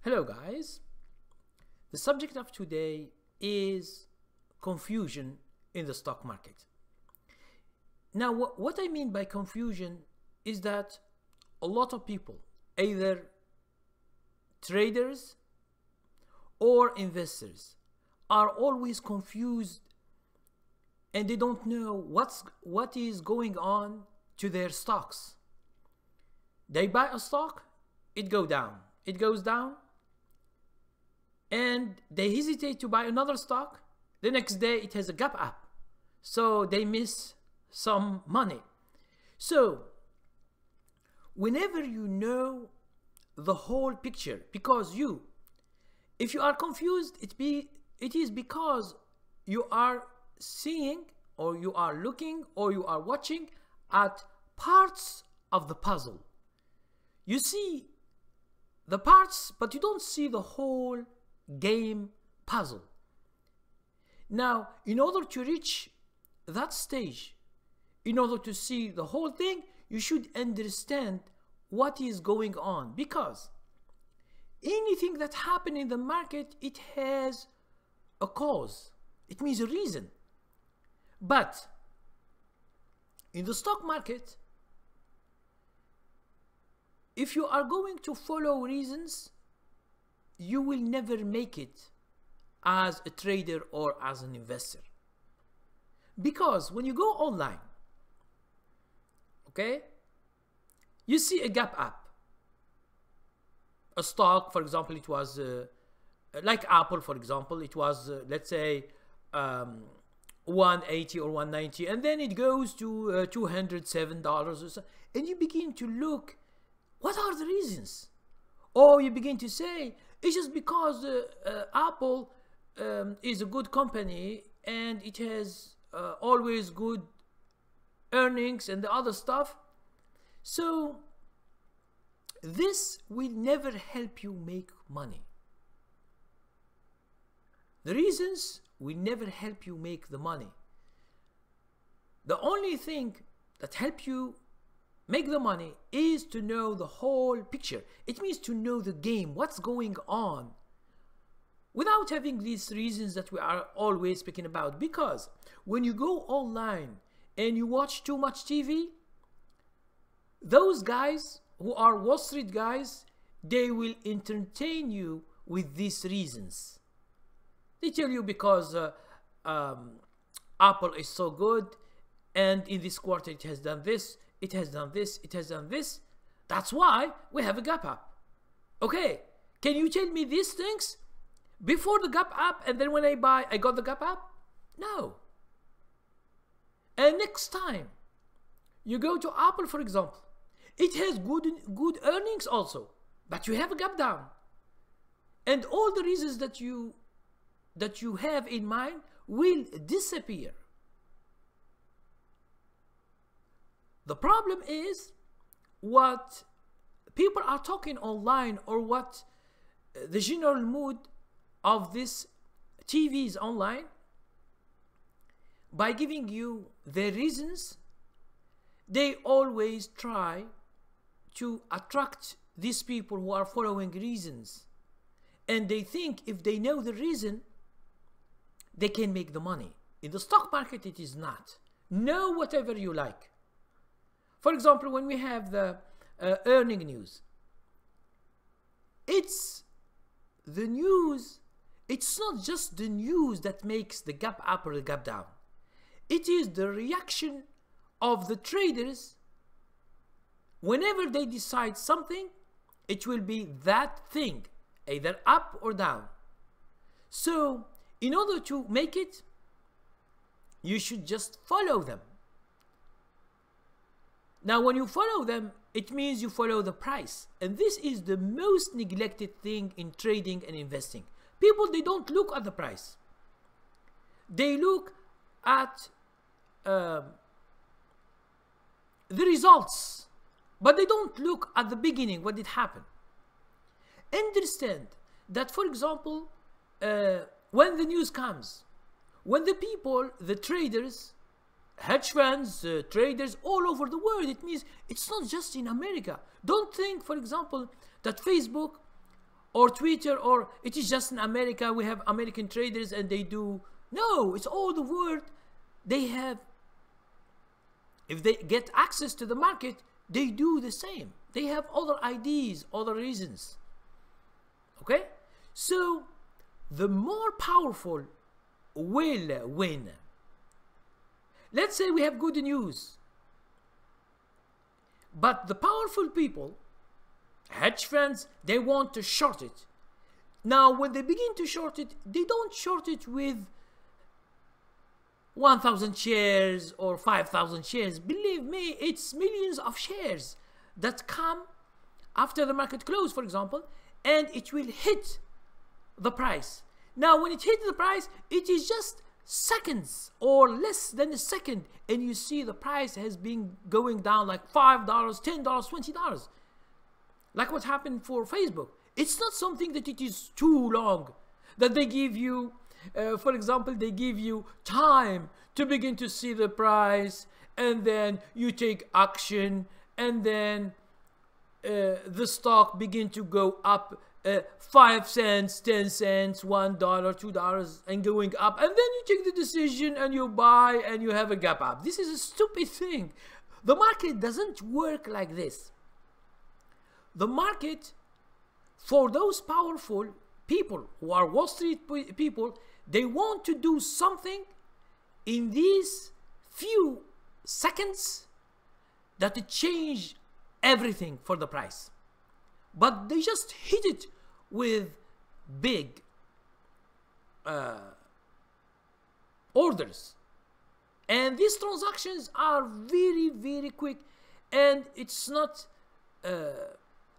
Hello guys, the subject of today is confusion in the stock market. Now what I mean by confusion is that a lot of people, either traders or investors, are always confused and they don't know what is going on to their stocks. They buy a stock, it goes down, and they hesitate to buy another stock. The next day it has a gap up, so they miss some money. So whenever you know the whole picture, because if you are confused, it is because you are seeing, or you are looking, or you are watching at parts of the puzzle. You see the parts, but you don't see the whole game puzzle. Now, in order to reach that stage, in order to see the whole thing, you should understand what is going on, because anything that happens in the market, it has a cause. It means a reason. But in the stock market, if you are going to follow reasons, you will never make it as a trader or as an investor. Because when you go online, okay, you see a gap up. A stock, for example, it was like Apple, for example, it was let's say 180 or 190, and then it goes to $207 or so, and you begin to look, what are the reasons? Or you begin to say, it's just because Apple is a good company and it has always good earnings and the other stuff. So this will never help you make money. The reasons will never help you make the money. The only thing that helps you make the money is to know the whole picture. It means to know the game, what's going on, without having these reasons that we are always speaking about. Because when you go online and you watch too much TV, those guys who are Wall Street guys, they will entertain you with these reasons. They tell you because Apple is so good, and in this quarter it has done this, it has done this, it has done this. That's why we have a gap up. Okay, can you tell me these things before the gap up, and then when I buy, I got the gap up? No. And next time you go to Apple, for example, it has good earnings also, but you have a gap down. And all the reasons that you have in mind will disappear. The problem is what people are talking online, or what the general mood of this TVs online. By giving you their reasons, they always try to attract these people who are following reasons. And they think if they know the reason, they can make the money. In the stock market, it is not. Know whatever you like. For example, when we have the earning news, it's the news. It's not just the news that makes the gap up or the gap down. It is the reaction of the traders. Whenever they decide something, it will be that thing, either up or down. So in order to make it, you should just follow them. Now, when you follow them, it means you follow the price. And this is the most neglected thing in trading and investing. People, they don't look at the price. They look at the results, but they don't look at the beginning, what did happen. Understand that, for example, when the news comes, when the people, the traders, hedge funds, traders all over the world, it means it's not just in America. Don't think, for example, that Facebook or Twitter, or it is just in America, we have American traders and they do. No, it's all the world. They have, if they get access to the market, they do the same. They have other ideas, other reasons. Okay? So the more powerful will win. Let's say we have good news, but the powerful people, hedge funds, they want to short it. Now, when they begin to short it, they don't short it with 1,000 shares or 5,000 shares. Believe me, it's millions of shares that come after the market close, for example, and it will hit the price. Now, when it hits the price, it is just seconds or less than a second, and you see the price has been going down like $5, $10, $20. Like what happened for Facebook. It's not something that it is too long, that they give you, for example, they give you time to begin to see the price, and then you take action, and then the stock begin to go up 5 cents, 10 cents, $1, $2, and going up, and then you take the decision and you buy and you have a gap up. This is a stupid thing. The market doesn't work like this. The market, for those powerful people who are Wall Street people, they want to do something in these few seconds that it change everything for the price. But they just hit it with big orders. And these transactions are very, very quick. And it's not,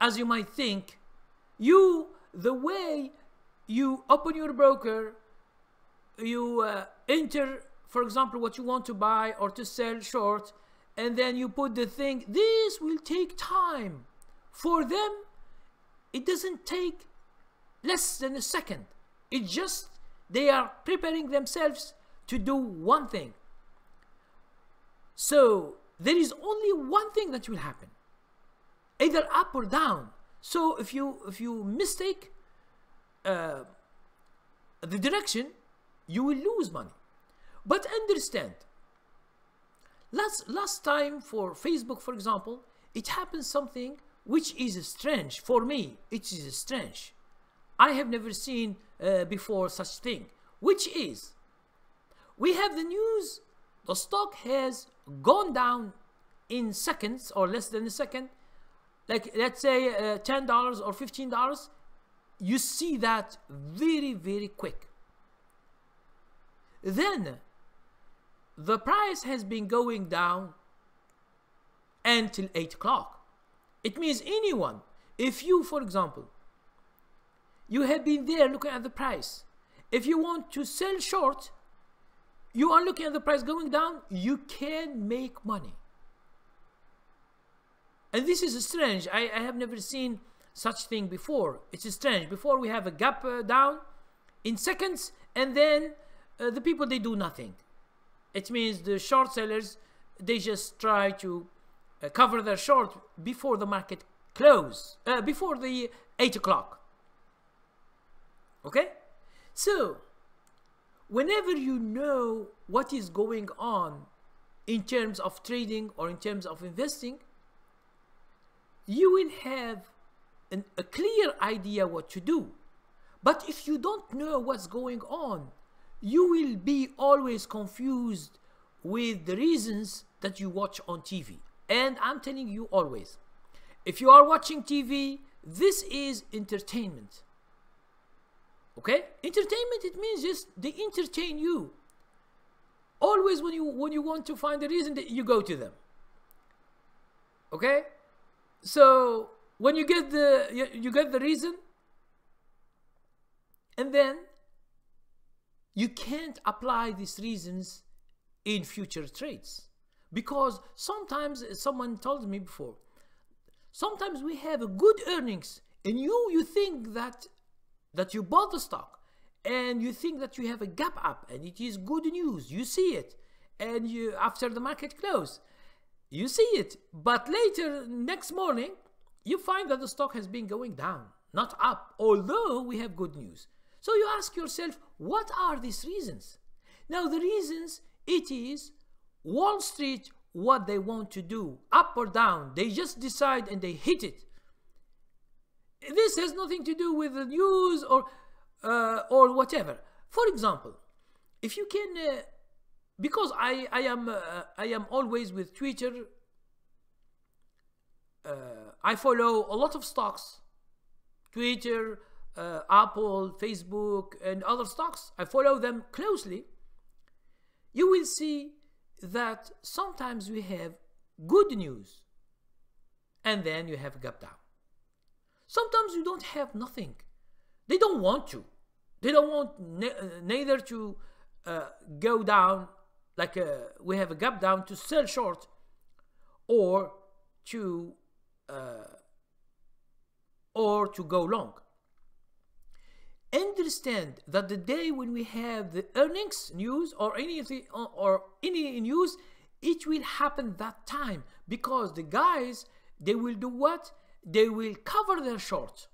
as you might think, the way you open your broker, you enter, for example, what you want to buy or to sell short, and then you put the thing. This will take time. For them, it doesn't take less than a second. It just, they are preparing themselves to do one thing. So there is only one thing that will happen, either up or down. So if you mistake the direction, you will lose money. But understand, last time for Facebook, for example, it happened something which is strange. For me, it is strange. I have never seen before such thing, which is, we have the news, the stock has gone down in seconds or less than a second, like let's say $10 or $15. You see that very, very quick. Then the price has been going down until 8 o'clock. It means anyone, if you, for example, you have been there looking at the price, if you want to sell short, you are looking at the price going down, you can make money. And this is strange. I have never seen such thing before. It's strange. Before, we have a gap down in seconds, and then the people, they do nothing. It means the short sellers, they just try to cover their short before the market close, before the 8 o'clock. Okay? So, whenever you know what is going on in terms of trading or in terms of investing, you will have a clear idea what to do. But if you don't know what's going on, you will be always confused with the reasons that you watch on TV. And I'm telling you always, if you are watching TV, this is entertainment. Okay? Entertainment, it means just they entertain you. Always when you want to find a reason, that you go to them. Okay? So when you get the reason, and then you can't apply these reasons in future trades, because sometimes, someone told me before, sometimes we have a good earnings, and you think that you bought the stock, and you think that you have a gap up, and it is good news. You see it, and you, after the market close, you see it, but later, next morning, you find that the stock has been going down. not up, although we have good news. So you ask yourself, what are these reasons? Now the reasons, it is Wall Street, what they want to do, up or down, they just decide and they hit it. This has nothing to do with the news or whatever. For example, if you can, because I am always with Twitter, I follow a lot of stocks, Twitter, Apple, Facebook, and other stocks. I follow them closely. You will see that sometimes we have good news and then you have a gap down. Sometimes you don't have nothing. They don't want to. They don't want neither to go down, like we have a gap down, to sell short or to go long. Understand that the day when we have the earnings news or anything or any news, it will happen that time, because the guys, they will do what? They will cover their short.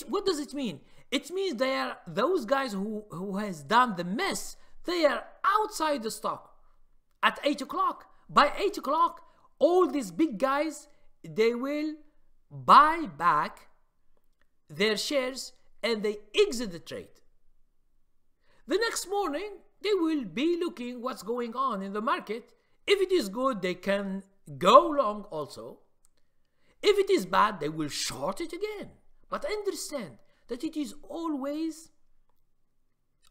What does it mean? It means they are those guys who has done the mess. They are outside the stock at 8 o'clock. By 8 o'clock, all these big guys, they will buy back their shares and they exit the trade. The next morning, they will be looking what's going on in the market. If it is good, they can go long also. If it is bad, they will short it again. But understand that it is always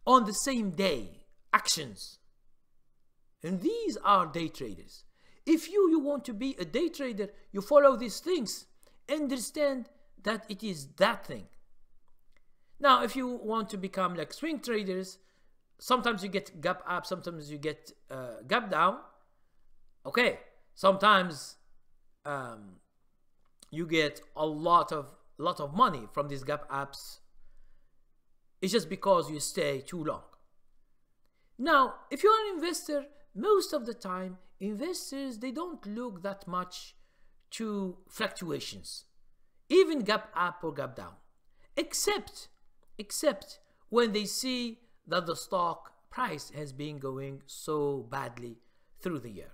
on the same day, actions. And these are day traders. If you want to be a day trader, you follow these things. Understand that it is that thing. Now, if you want to become like swing traders, sometimes you get gap up, sometimes you get gap down. Okay, sometimes you get a lot of money from these gap ups. It's just because you stay too long. Now, if you're an investor, most of the time, investors, they don't look that much to fluctuations, even gap up or gap down, except when they see that the stock price has been going so badly through the year.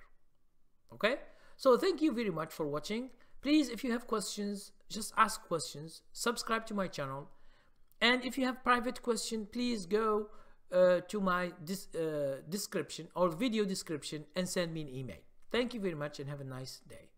Okay, so thank you very much for watching. Please, if you have questions, just ask questions, subscribe to my channel, and if you have private question, please go to my description or video description and send me an email. Thank you very much and have a nice day.